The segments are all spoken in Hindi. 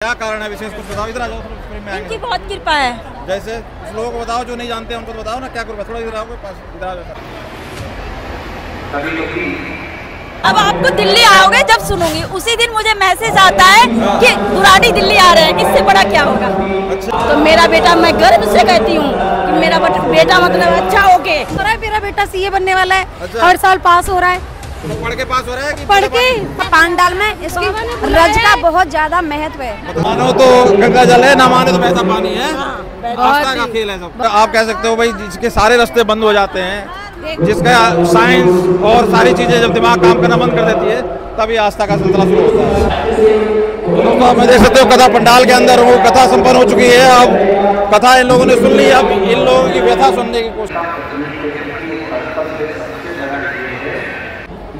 क्या कारण है विशेष, कुछ बताओ। इधर आ जाओ, फ्रेम में इनकी बहुत कृपा है। जैसे कुछ लोगों को बताओ जो नहीं जानते हैं, उनको तो बताओ ना क्या कृपा। थोड़ा इधर आओगे, पास इधर आ जाओ। अब आपको दिल्ली आओगे जब सुनूंगी, उसी दिन मुझे मैसेज आता है कि बुराड़ी दिल्ली आ रहे हैं। इससे बड़ा क्या होगा। अच्छा। तो मेरा बेटा, मैं गर्व से कहती हूँ कि मेरा बेटा मतलब अच्छा हो के मेरा बेटा सीए बनने वाला है। अच्छा। हर साल पास हो रहा है। तो पढ़ के पास हो रहा है कि पढ़ के पांडाल में इसकी रज का बहुत ज्यादा महत्व है। मानो तो गंगा जल है, ना माने तो बहता पानी है। आस्था का खेल है सब। आप कह सकते हो भाई, जिसके सारे रास्ते बंद हो जाते हैं, जिसका साइंस और सारी चीजें जब दिमाग काम करना बंद कर देती है, तभी आस्था का सिलसिला शुरू होता है। तो दोस्तों, आप देख सकते हो कथा पंडाल के अंदर वो कथा संपन्न हो चुकी है। अब कथा इन लोगों ने सुन ली, अब इन लोगों की व्यथा सुनने की कोशिश।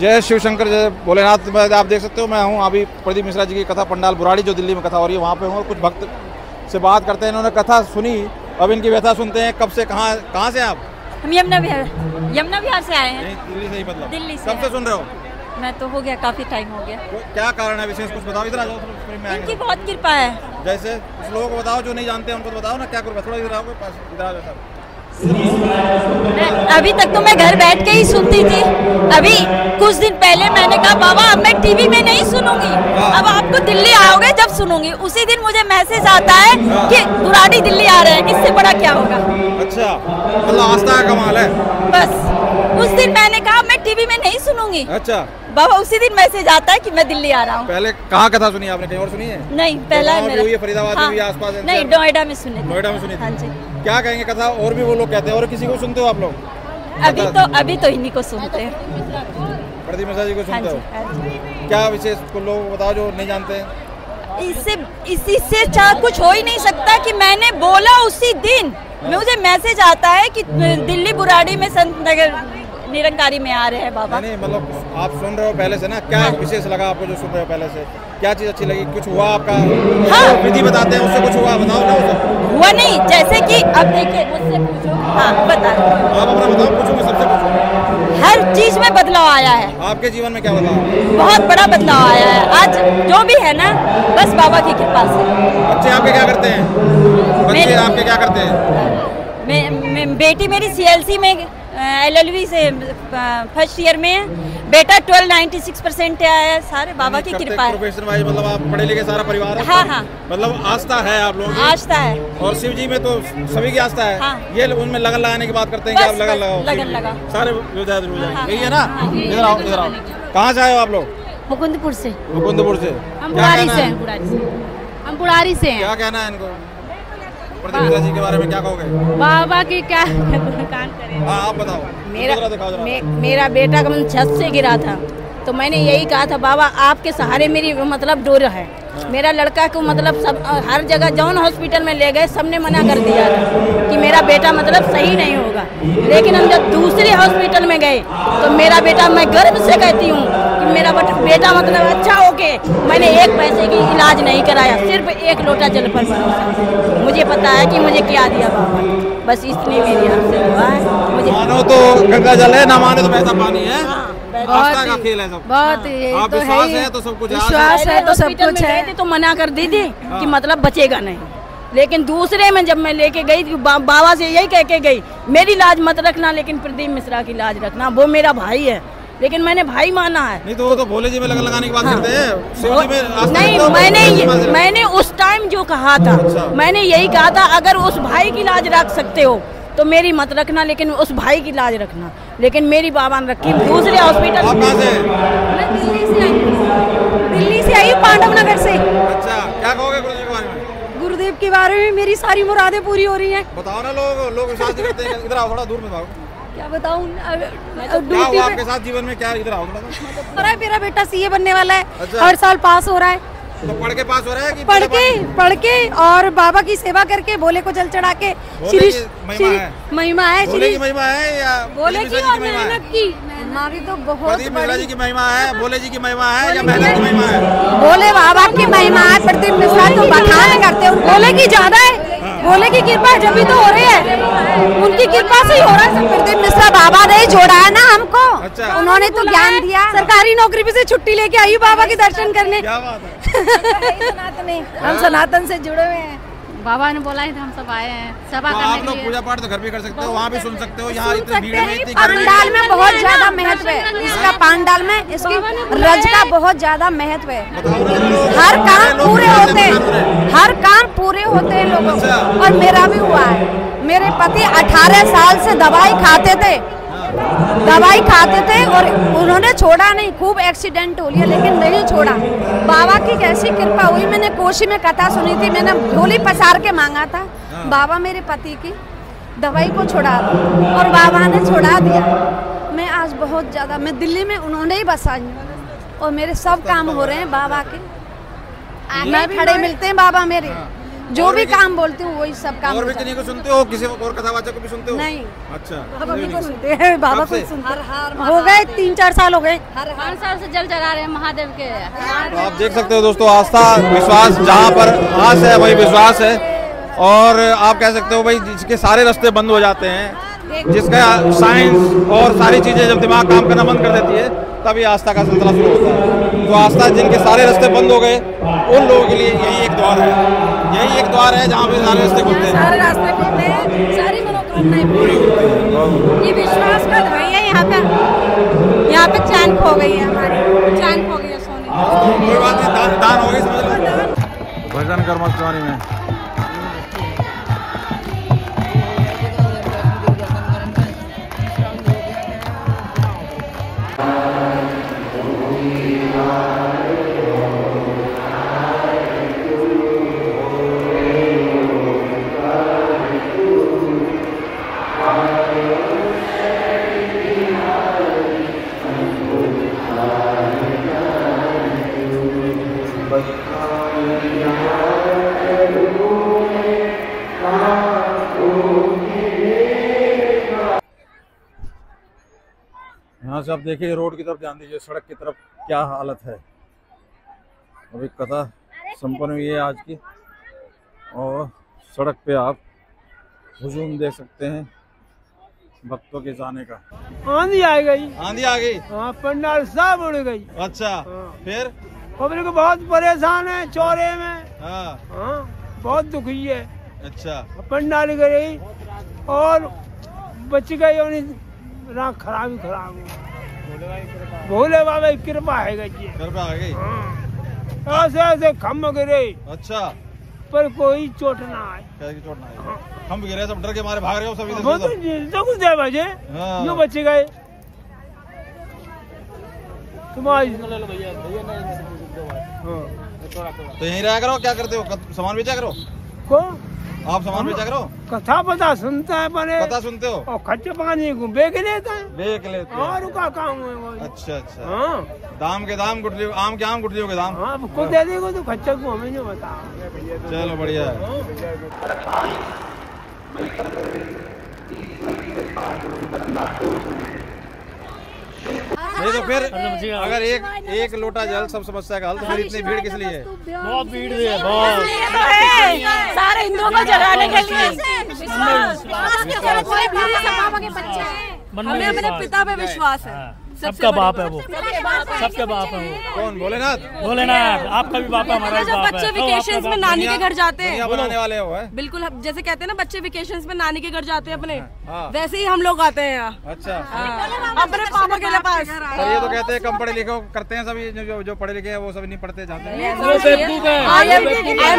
जय शिव शंकर, जय भोलेनाथ। आप देख सकते हो मैं हूँ अभी प्रदीप मिश्रा जी की कथा पंडाल बुराड़ी, जो दिल्ली में कथा हो रही है, वहाँ पे हूँ। कुछ भक्त से बात करते हैं, इन्होंने कथा सुनी, अब इनकी व्यथा सुनते हैं। कब से, कहाँ से आप? हम यमुना विहार से आए हैं। दिल्ली से ही? मतलब दिल्ली से। कब से सुन रहे हो? मैं तो हो गया, काफी टाइम हो गया। क्या कारण है विशेष, कुछ बताओ। इधर आ जाओ, फ्रेम में इनकी बहुत कृपा है। जैसे कुछ लोगों को बताओ जो नहीं जानते हैं, उनको तो बताओ ना क्या कृपा। थोड़ा इधर आओगे, पास इधर आ जाओ। अभी तक तो मैं घर बैठ के ही सुनती थी। अभी कुछ दिन पहले मैंने कहा बाबा अब मैं टीवी में नहीं सुनूंगी, अब आपको दिल्ली आओगे जब सुनूंगी। उसी दिन मुझे मैसेज आता है कि बुराड़ी दिल्ली आ रहे हैं। इससे बड़ा क्या होगा। अच्छा, मतलब आस्था का कमाल है। बस उस दिन मैंने कहा मैं टीवी में नहीं सुनूंगी। अच्छा। बाबा उसी दिन मैसेज आता है कि मैं दिल्ली आ रहा हूँ। पहले कहाँ कथा सुनी आपने, कहीं और सुनी है? नहीं, पहला है मेरा। फरीदाबाद में भी आसपास? नहीं, नोएडा में सुनी थी। नोएडा में सुनी थी। हाँ जी। क्या कहेंगे कथा, और भी वो लोग कहते हैं, और किसी को सुनते हो आप लोग? अभी तो इन्हीं को सुनते हैं। प्रदीप मिश्रा जी को सुनते हो? क्या विशेष को लोग बताओ जो नहीं जानते हैं। इससे कुछ हो ही नहीं सकता कि मैंने बोला उसी दिन मुझे मैसेज आता है कि दिल्ली बुराड़ी में संत नगर निरंकारी में आ रहे हैं बाबा। नहीं, मतलब आप सुन रहे हो पहले से ना, क्या विशेष लगा आपको जो सुन रहे हो पहले से? क्या चीज अच्छी लगी? कुछ हुआ आपका? हाँ। विधि बताते हैं, उससे कुछ हुआ? बताओ ना। उससे हुआ नहीं, जैसे कि अब देखिए मुझसे पूछो। हाँ बता। आप अपना बताओ, पूछो, मैं सबसे पूछूं। हर चीज में बदलाव आया है। आपके जीवन में क्या बदलाव? बहुत बड़ा बदलाव आया है। आज जो भी है ना, बस बाबा की कृपा से। बच्चे आपके क्या करते हैं? बच्चे आपके क्या करते हैं? बेटी मेरी सीएलसी में LLB से फर्स्ट ईयर में है। बेटा 1296% आया है। सारे बाबा की कृपा है। प्रोफेशन वाइज मतलब आप पढ़े लिखे सारा परिवार है? हाँ हाँ। मतलब आस्था है आप लोगों की? आस्था है। और शिव जी में तो सभी की आस्था है। हाँ। ये उनमें लगन लगाने की बात करते हैं कि आप लगन लगाओ। लगन लगा सारे जाएंगे। हाँ। यही है ना? इधर आओ, इधर आओ। कहाँ से आए हो आप लोग? मुकुंदपुर से। मुकुंदपुर से। हम बुराड़ी से। हम बुराड़ी से हैं। क्या कहना है इनको प्रदीप मिश्रा जी के बारे में, क्या कहोगे? बाबा की क्या कान करें। हाँ आप बताओ। मेरा बेटा का छत से गिरा था, तो मैंने यही कहा था बाबा आपके सहारे मेरी मतलब डोर है। मेरा लड़का को मतलब सब हर जगह जौन हॉस्पिटल में ले गए, सबने मना कर दिया कि मेरा बेटा मतलब सही नहीं होगा। लेकिन हम जब दूसरे हॉस्पिटल में गए तो मेरा बेटा, मैं गर्व से कहती हूँ कि मेरा बेटा मतलब अच्छा हो के, मैंने एक पैसे की इलाज नहीं कराया, सिर्फ एक लोटा जल पर भरोसा। मुझे पता है कि मुझे क्या दिया बाबा, बस इतनी मेरी आपसे दुआ है। मुझे मानो तो गंगा जल है, ना माने तो बहता पानी है। आस्था का खेल है सब। बहुत आप विश्वास है तो सब कुछ विश्वास है तो सब कुछ है। तो मना कर दी थी कि मतलब बचेगा नहीं, लेकिन दूसरे में जब मैं लेके गई बाबा से यही कह के गई, मेरी लाज मत रखना लेकिन प्रदीप मिश्रा की लाज रखना। वो मेरा भाई है, लेकिन मैंने भाई माना है। नहीं तो वो तो भोले जी में लगन लगाने की बात करते हैं। शिव जी में आस्था नहीं, मैंने उस टाइम जो कहा था, मैंने यही कहा था अगर उस भाई की लाज रख सकते हो तो मेरी मत रखना, लेकिन उस भाई की लाज रखना। लेकिन मेरी बाबा ने रखी दूसरे हॉस्पिटल। आप कहाँ से? मैं दिल्ली से आई हूँ, पांडव नगर से। अच्छा, क्या कहोगे गुरुदेव के बारे में? गुरुदेव के बारे में मेरी सारी मुरादें पूरी हो रही हैं। बताओ ना, लोग विश्वास नहीं करते हैं। इधर आओ, थोड़ा दूर में भागो। क्या बताऊँ क्या हुआ आपके साथ जीवन में, क्या? इधर आओ थोड़ा। मेरा बेटा सीए बनने वाला है। अच्छा। हर साल पास हो रहा है। तो पढ़ के पास हो रहा है कि पढ़ के और बाबा की सेवा करके, भोले को जल चढ़ा के। महिमा है। भोले की महिमा है या भोले की और मेहनत की? हमारी तो बहुत प्रदीप मिश्रा जी की महिमा है, भोले जी की महिमा है या मेहनत की महिमा है? भोले बाबा की महिमा है। प्रदीप मिश्रा तो बखान करते हैं, भोले की ज्यादा है। भोले की कृपा जब भी तो हो रही है, उनकी कृपा से ही हो रहा है। प्रदीप मिश्रा बाबा ने जोड़ा है ना हमको। अच्छा। उन्होंने तो ज्ञान दिया। सरकारी नौकरी पे से छुट्टी लेके आई बाबा के दर्शन करने। क्या बात है। सनातनी, हम सनातन से जुड़े हुए हैं। बाबा ने बोला है तो हम सब आए हैं सभा तो करने आप के लोग लिए। पूजा पाठ तो घर भी कर सकते हो, वहाँ भी सुन सकते हो, यहाँ इतनी भीड़ में इतनी पंडाल में बहुत ज्यादा महत्व है इसका, पंडाल में इसकी रज का बहुत ज्यादा महत्व है। हर काम पूरे होते हैं, हर काम पूरे होते हैं लोगों को। और मेरा भी हुआ है। मेरे पति 18 साल से दवाई खाते थे और उन्होंने छोड़ा नहीं। खूब एक्सीडेंट हो लिया लेकिन नहीं छोड़ा। बाबा की कैसी कृपा हुई। मैंने कोशी में कथा सुनी थी, मैंने झोली पसार के मांगा था, बाबा मेरे पति की दवाई को छुड़ा दो, और बाबा ने छुड़ा दिया। मैं आज बहुत ज़्यादा, मैं दिल्ली में उन्होंने ही बसाई और मेरे सब काम हो रहे हैं बाबा के। मैं खड़े मिलते हैं बाबा मेरे, जो भी काम बोलती हूँ वही सब काम। और भी किसी को सुनते हो, किसी और कथावाचक को भी सुनते हो? नहीं। अच्छा, बाबा को सुनते हैं, बाबा को सुनते हैं। हो गए 3-4 साल हो गए। 5 साल से जल चढ़ा रहे हैं महादेव के। तो आप देख सकते हो दोस्तों, आस्था विश्वास, जहाँ पर आस है वही विश्वास है। और आप कह सकते हो भाई, जिसके सारे रास्ते बंद हो जाते हैं, जिसका साइंस और सारी चीजें जब दिमाग काम करना बंद कर देती है, तभी आस्था का सिलसिला शुरू होता है। तो आस्था जिनके सारे रास्ते बंद हो गए, उन लोगों के लिए यही एक द्वार है, यही एक द्वार है जहाँ पे सारे रास्ते खुलते हैं, सारे रास्ते खुलते हैं, सारी मनोकामनाएं पूरी होती हैं। ये विश्वास का भाई है। यहाँ पे चैन खो गई है, हमारी चैन खो गई है सोने की। कोई बात नहीं, दान हो गई, समझ लो। भजन कर मत तुम्हारी में। यहाँ से आप देखिए, रोड की तरफ ध्यान दीजिए, सड़क की तरफ क्या हालत है। अभी कथा संपन्न हुई है आज की, और सड़क पे आप हुजूम देख सकते हैं भक्तों के जाने का। आंधी आ गई, आंधी आ गई। हाँ, पंडाल सब उड़ गई। अच्छा, फिर पब्लिक बहुत परेशान है चौरे में। हाँ, बहुत दुखी है। अच्छा, पंडाल गई और बच गई, और रात खराब ही खराब हो। भोले बाबा की कृपा है गई, कृपा आ गई। ऐसे ऐसे खम्भ गिरे, अच्छा, पर कोई चोट ना आए। कैसे चोट ना आई? हम गिरे, सब डर के मारे भाग रहे हो सब इधर वो से उधर। तो कुछ दे बजे हाँ। जो बच गए। तुम्हारी तो यहीं रहा करो, क्या करते हो? सामान बेचा करो? को आप सामान बेचा करो? कथा पता सुनता है, पर कथा सुनते हो? और खच्चे पानी को बेच लेता है, बेच लेते हो? और का काम है वो। अच्छा अच्छा। हाँ, दाम के दाम, गुठलियों आम के आम, गुठलियों के दाम। हाँ, खुद दे देगा तो खच्चे को हमें जो बता। चलो बढ़िया है। नहीं तो फिर अगर एक लोटा जल सब समस्या का हल, तो फिर इतनी भीड़ किस लिए है? बहुत भीड़ है, बहुत। सारे हिंदुओं को जगाने के लिए। हमें अपने पिता पे विश्वास है। सबका बाप है वो, सबके बाप है वो। कौन? भोलेनाथ? भोलेनाथ आपका भी बाप है, हमारा भी बाप है। बच्चे वेकेशंस में नानी के घर जाते हैं, बनाने वाले हो है? बिल्कुल जैसे कहते हैं ना, बच्चे वेकेशंस में नानी के घर जाते हैं अपने, हाँ। वैसे ही हम लोग आते हैं यहाँ। अच्छा, अपने पापा के पास। पर ये तो कहते हैं कम पढ़े लिखे करते हैं सभी, जो पढ़े लिखे हैं वो सब नहीं पढ़ते जाते हैं। आई एम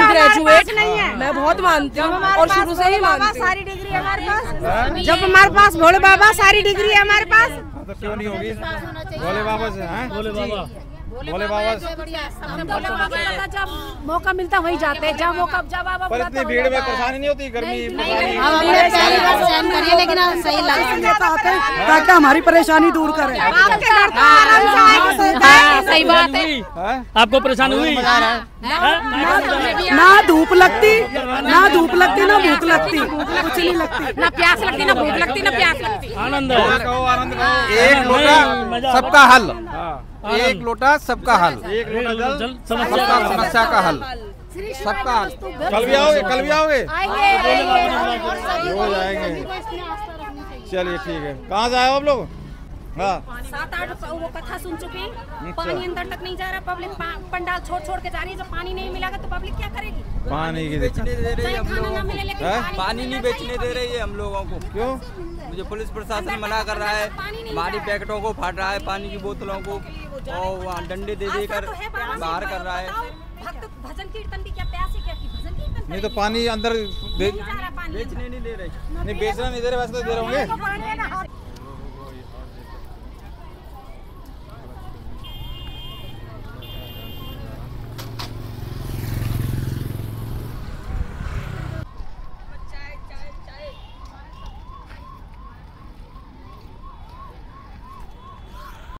ग्रेजुएट, मैं बहुत मानती हूँ और शुरू से ही मानती हूँ। सारी डिग्री हमारे पास, जब हमारे पास भोले बाबा सारी डिग्री है हमारे पास। तो क्यों नहीं होगी? भोले बाबा से हैं? भोले बाबा, भोले बाबा से। जब मौका मिलता वही जाते हैं, जब मौका, जब बाबा पर इतनी भीड़ में परेशानी नहीं होती? गर्मी लेकिन सही लगता है ताकि हमारी परेशानी दूर करे। सही बात है। आपको परेशानी हुई? ना धूप लगती, ना भूख लगती, कुछ नहीं लगती, ना प्यास लगती, ना भूख लगती, ना प्यास लगती। आनंद कहो, आनंद कहो। एक लोटा सबका हल, एक लोटा सबका हल, एक लोटा जल सबका समस्या का हल, सबका हल। कल भी आओगे? कल भी आओगे? रोज आएंगे। चलिए ठीक है। कहाँ से आए हो आप लोग? हाँ 7-8 वो कथा सुन चुके हैं। पानी अंदर तक नहीं जा रहा, पब्लिक पंडाल छोड़ के जा रही है। जब पानी नहीं मिलेगा तो पब्लिक क्या करेगी? पानी की बेचने दे रही है हम लोगों को, पानी नहीं बेचने दे रही है हम लोगों को। क्यों? मुझे पुलिस प्रशासन मना कर रहा है, हमारी पैकेटों को फाड़ रहा है, पानी की बोतलों को, और वहाँ डंडे दे देकर बाहर कर रहा है। भक्त भजन कीर्तन की क्या प्यासे क्या की भजन कीर्तन नहीं तो पानी अंदर नहीं जा रहा, पानी बेचने नहीं दे रहे। नहीं बेचना नहीं दे रहे, वैसे तो दे रहे होंगे।